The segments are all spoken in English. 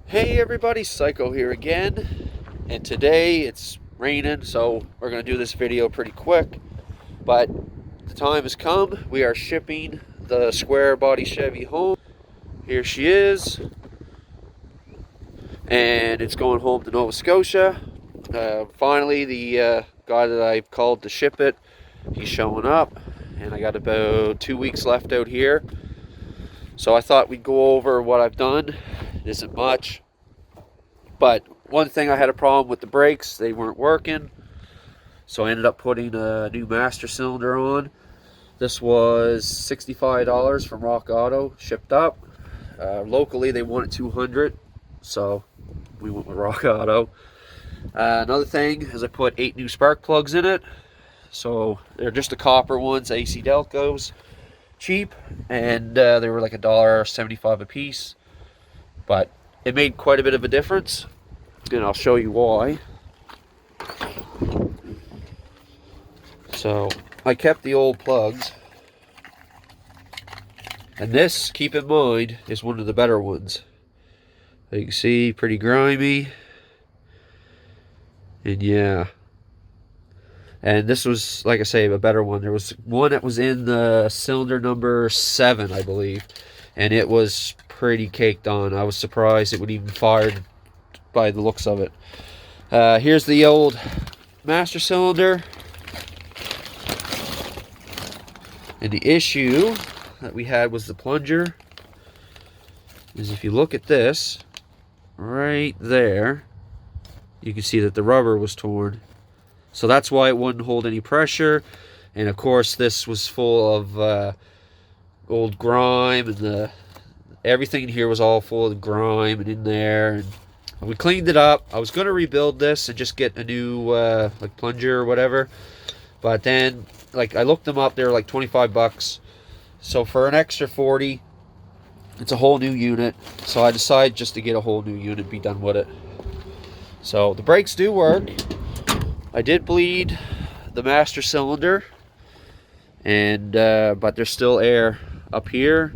Hey everybody, Psycho here again, and today it's raining, so we're going to do this video pretty quick, but the time has come. We are shipping the square body Chevy home. Here she is, and it's going home to Nova Scotia. Finally, the guy that I called to ship it, he's showing up, and I got about 2 weeks left out here, so I thought we'd go over what I've done. It isn't much. But one thing, I had a problem with the brakes. They weren't working. So I ended up putting a new master cylinder on. This was $65 from Rock Auto, shipped up. Locally, they wanted $200, so we went with Rock Auto. Another thing is I put 8 new spark plugs in it. So they're just the copper ones, AC Delcos, cheap, and they were like $1.75 a piece. But it made quite a bit of a difference, and I'll show you why. So I kept the old plugs, and this, keep in mind, is one of the better ones. You can see, pretty grimy, and yeah. And this was, like I say, a better one. There was one that was in the cylinder number 7, I believe, and it was pretty caked on. I was surprised it would even fire by the looks of it. Here's the old master cylinder. And the issue that we had was the plunger. Is if you look at this, right there, you can see that the rubber was torn. So that's why it wouldn't hold any pressure. And of course this was full of old grime, and everything in here was all full of grime and in there. And we cleaned it up. I was going to rebuild this and just get a new like plunger or whatever. But then, like, I looked them up, they were like 25 bucks. So for an extra 40, it's a whole new unit. So I decided just to get a whole new unit and be done with it. So the brakes do work. I did bleed the master cylinder, and but there's still air up here,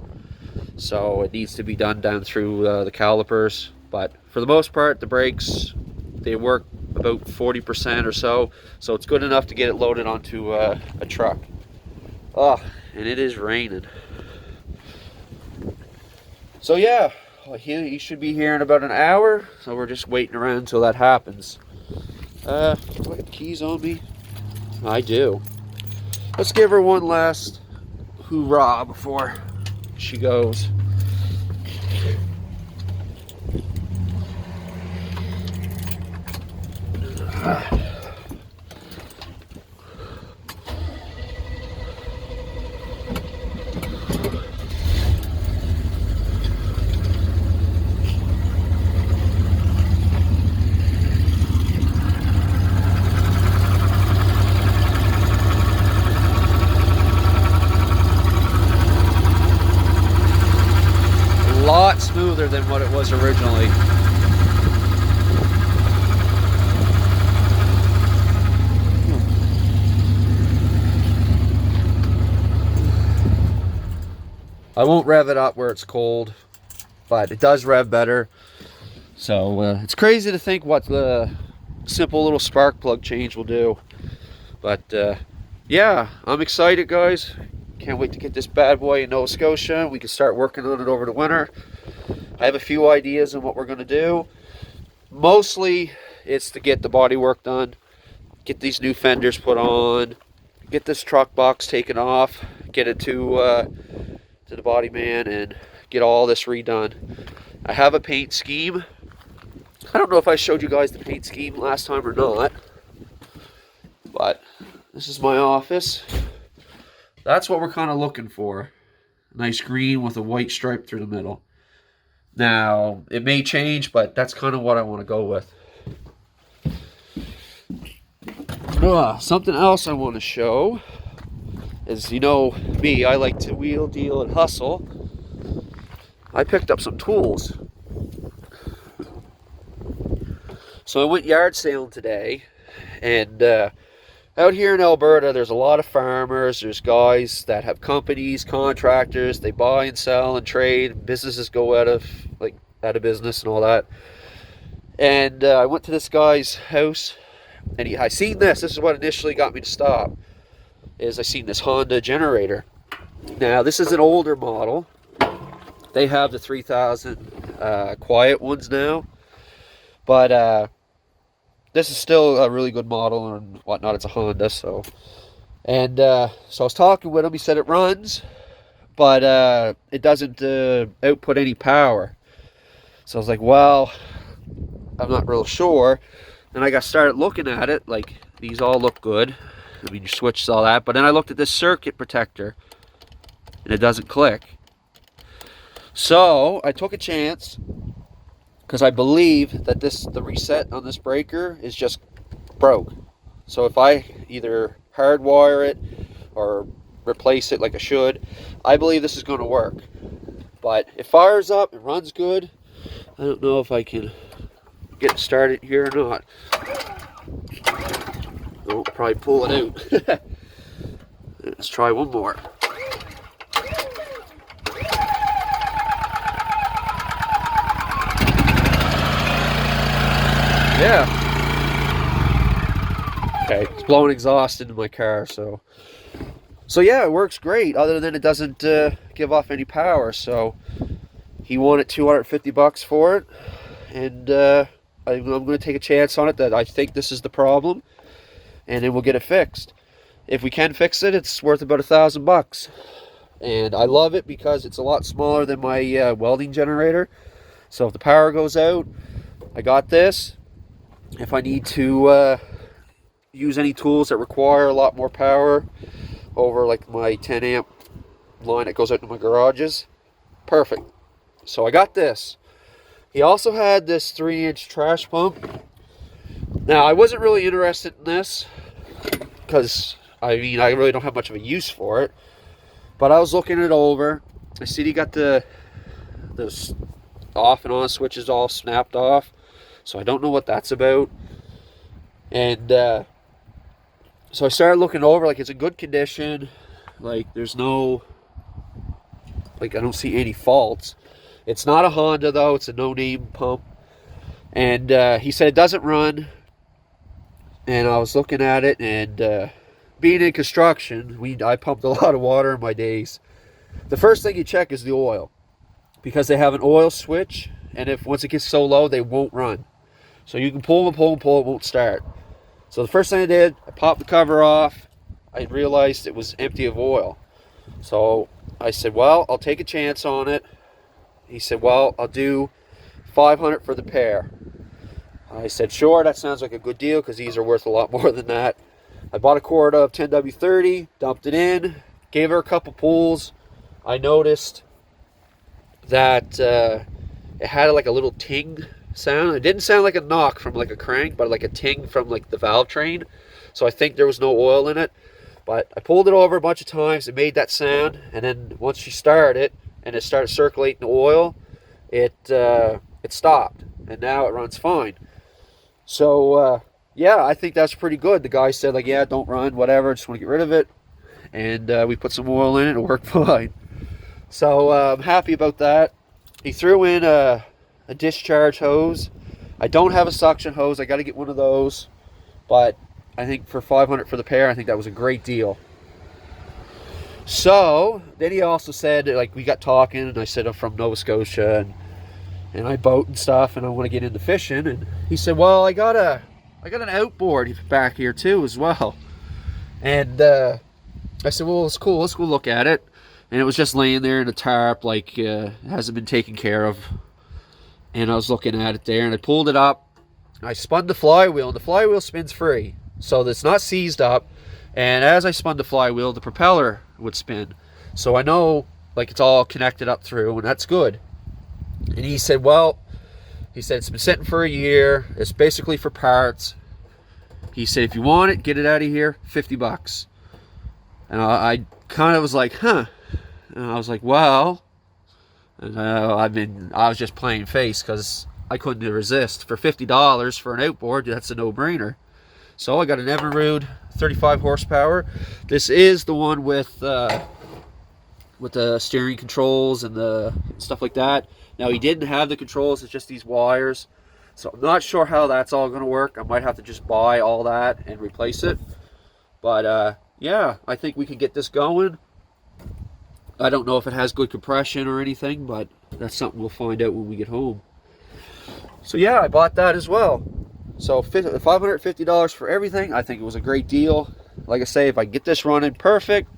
so it needs to be done down through the calipers. But for the most part, the brakes, they work about 40% or so, so it's good enough to get it loaded onto a truck. Oh, and it is raining. So yeah, he should be here in about an hour, so we're just waiting around until that happens. Do I have keys on me? I do. Let's give her one last hoorah before she goes. Lot smoother than what it was originally. I won't rev it up where it's cold, but it does rev better. So it's crazy to think what the simple little spark plug change will do. But yeah, I'm excited, guys. Can't wait to get this bad boy in Nova Scotia. We can start working on it over the winter. I have a few ideas on what we're going to do. Mostly it's to get the body work done, get these new fenders put on, get this truck box taken off, get it to the body man, and get all this redone. I have a paint scheme. I don't know if I showed you guys the paint scheme last time or not, but this is my office. That's what we're kind of looking for. Nice green with a white stripe through the middle. Now, it may change, but that's kind of what I want to go with. Something else I want to show is, you know me, I like to wheel, deal, and hustle. I picked up some tools. So I went yard sailing today, and out here in Alberta, there's a lot of farmers. There's guys that have companies, contractors. They buy and sell and trade. Businesses go out of, like, out of business and all that. And I went to this guy's house, and I seen this. This is what initially got me to stop. Is I seen this Honda generator. Now this is an older model. They have the 3000 quiet ones now, but this is still a really good model and whatnot. It's a Honda, so. And so I was talking with him. He said it runs, but it doesn't output any power. So I was like, well, I'm not real sure. And I got started looking at it. Like, these all look good. I mean, your switches, all that. But then I looked at this circuit protector, and it doesn't click. So I took a chance, because I believe that the reset on this breaker is just broke. So if I either hardwire it or replace it like I should, I believe this is going to work. But it fires up, it runs good. I don't know if I can get it started here or not. I'll probably pull it out. Let's try one more. Yeah. Okay, it's blowing exhaust into my car, so yeah, it works great, other than it doesn't give off any power. So he wanted $250 for it, and I'm going to take a chance on it that I think this is the problem, and then we'll get it fixed. If we can fix it, it's worth about $1,000, and I love it because it's a lot smaller than my welding generator. So if the power goes out, I got this. If I need to use any tools that require a lot more power over like my 10 amp line that goes out to my garages, perfect. So I got this. He also had this 3-inch trash pump. Now I wasn't really interested in this because I mean I really don't have much of a use for it, but I was looking it over. I see he got the off and on switches all snapped off, so I don't know what that's about. And so I started looking over, like it's in good condition, like there's no, like I don't see any faults. It's not a Honda though, it's a no-name pump. And he said it doesn't run. And I was looking at it, and being in construction, I pumped a lot of water in my days. The first thing you check is the oil, because they have an oil switch, and if once it gets so low, they won't run. So you can pull and pull and pull, it won't start. So the first thing I did, I popped the cover off. I realized it was empty of oil. So I said, well, I'll take a chance on it. He said, well, I'll do $500 for the pair. I said, sure, that sounds like a good deal, because these are worth a lot more than that. I bought a quart of 10W30, dumped it in, gave her a couple pulls. I noticed that it had like a little ting sound. It didn't sound like a knock from like a crank, but like a ting from like the valve train. So I think there was no oil in it. But I pulled it over a bunch of times. It made that sound, and then once you start it and it started circulating the oil, it stopped, and now it runs fine. So yeah, I think that's pretty good. The guy said like, yeah, don't run, whatever, just want to get rid of it. And we put some oil in it, and it worked fine. So I'm happy about that. He threw in a discharge hose. I don't have a suction hose. I got to get one of those. But I think for $500 for the pair, I think that was a great deal. So then he also said, like, we got talking, and I said I'm from Nova Scotia, and I boat and stuff, and I want to get into fishing. And he said, well, I got an outboard back here too as well. And I said, well, it's cool, let's go look at it. And it was just laying there in a tarp, like it hasn't been taken care of. And I was looking at it there, and I pulled it up. I spun the flywheel, and the flywheel spins free, so it's not seized up. And as I spun the flywheel, the propeller would spin. So I know, like, it's all connected up through, and that's good. And he said, well, it's been sitting for a year. It's basically for parts. He said, if you want it, get it out of here, $50. And I kind of was like, huh. And I was like, well, and I was just playing face because I couldn't resist. For $50 for an outboard, that's a no-brainer. So I got an Evinrude 35 horsepower. This is the one with the steering controls and the stuff like that. Now he didn't have the controls, it's just these wires. So I'm not sure how that's all going to work. I might have to just buy all that and replace it. But yeah, I think we could get this going. I don't know if it has good compression or anything, but that's something we'll find out when we get home. So yeah, I bought that as well. So $550 for everything. I think it was a great deal. Like I say, if I get this running perfect,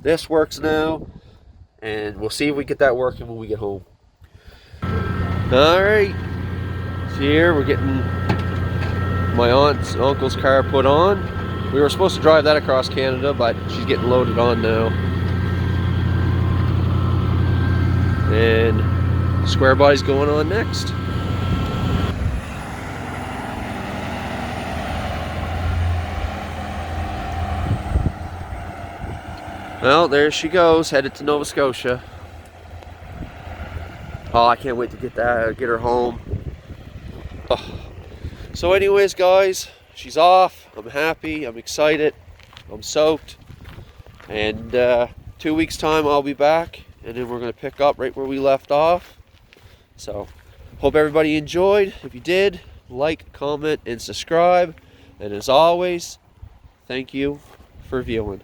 this works now, and we'll see if we get that working when we get home. All right, so here we're getting my aunt's and uncle's car put on. We were supposed to drive that across Canada, but she's getting loaded on now. And square body's going on next. Well, there she goes, headed to Nova Scotia. Oh, I can't wait to get her home. Oh. So anyways, guys, she's off. I'm happy, I'm excited, I'm soaked. And 2 weeks time I'll be back, and then we're gonna pick up right where we left off. So hope everybody enjoyed. If you did, like, comment, and subscribe. And as always, thank you for viewing.